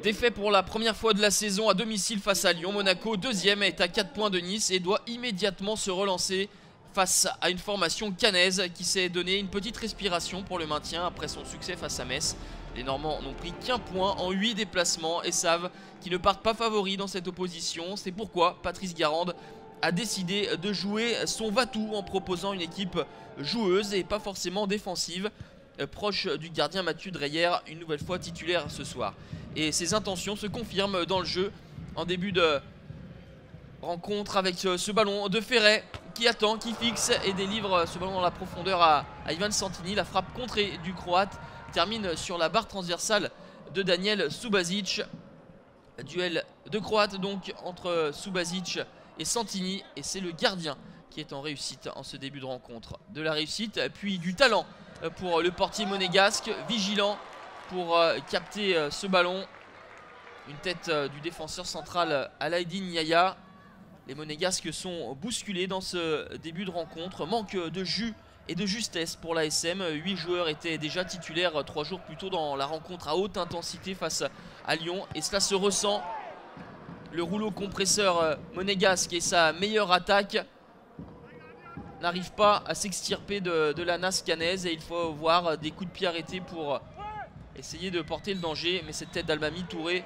Défait pour la première fois de la saison à domicile face à Lyon. Monaco, deuxième, est à 4 points de Nice et doit immédiatement se relancer face à une formation caennaise qui s'est donné une petite respiration pour le maintien après son succès face à Metz. Les Normands n'ont pris qu'un point en 8 déplacements et savent qu'ils ne partent pas favoris dans cette opposition. C'est pourquoi Patrice Garande a décidé de jouer son va-tout en proposant une équipe joueuse et pas forcément défensive, proche du gardien Mathieu Dreyer, une nouvelle fois titulaire ce soir. Et ses intentions se confirment dans le jeu en début de rencontre avec ce ballon de Ferret qui attend, qui fixe et délivre ce ballon dans la profondeur à Ivan Santini. La frappe contrée du Croate termine sur la barre transversale de Daniel Subasic. Duel de Croate donc entre Subasic et Santini, et c'est le gardien qui est en réussite en ce début de rencontre. De la réussite puis du talent pour le portier monégasque, vigilant pour capter ce ballon. Une tête du défenseur central Alaïdine Yaya. Les monégasques sont bousculés dans ce début de rencontre. Manque de jus et de justesse pour l'ASM. 8 joueurs étaient déjà titulaires 3 jours plus tôt dans la rencontre à haute intensité face à Lyon, et cela se ressent. Le rouleau compresseur monégasque et sa meilleure attaque n'arrivent pas à s'extirper de la nasse caennaise, et il faut voir des coups de pied arrêtés pour essayer de porter le danger. Mais cette tête d'Almami Touré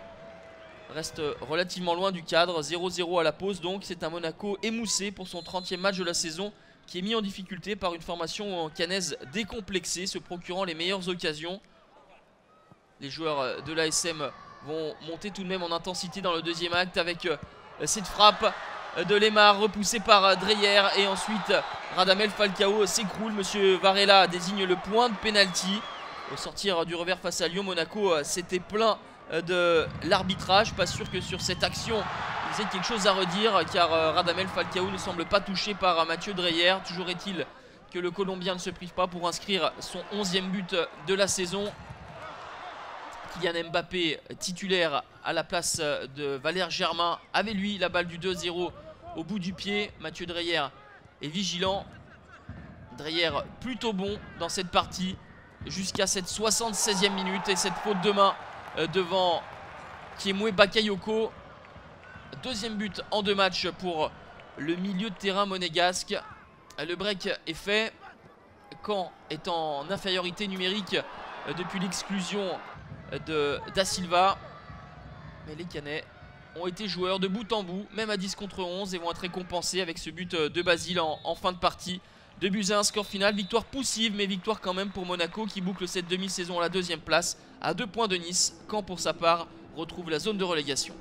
reste relativement loin du cadre. 0-0 à la pause donc. C'est un Monaco émoussé pour son 30e match de la saison, qui est mis en difficulté par une formation caennaise décomplexée, se procurant les meilleures occasions. Les joueurs de l'ASM vont monter tout de même en intensité dans le deuxième acte avec cette frappe de Lemar repoussée par Dreyer, et ensuite Radamel Falcao s'écroule. Monsieur Varela désigne le point de pénalty. Au sortir du revers face à Lyon, Monaco s'était plaint de l'arbitrage. Pas sûr que sur cette action il faisait quelque chose à redire, car Radamel Falcao ne semble pas touché par Mathieu Dreyer. Toujours est-il que le Colombien ne se prive pas pour inscrire son 11e but de la saison. Kylian Mbappé, titulaire à la place de Valère Germain, avait lui la balle du 2-0 au bout du pied. Mathieu Dreyer est vigilant. Dreyer plutôt bon dans cette partie jusqu'à cette 76e minute, et cette faute de main devant Kiemwe Bakayoko. Deuxième but en 2 matchs pour le milieu de terrain monégasque. Le break est fait. Caen est en infériorité numérique depuis l'exclusion de Da Silva, mais les Caennais ont été joueurs de bout en bout, même à 10 contre 11, et vont être récompensés avec ce but de Basile en fin de partie. 2-1, score final, victoire poussive, mais victoire quand même pour Monaco, qui boucle cette demi-saison à la 2e place à 2 points de Nice. Caen pour sa part retrouve la zone de relégation.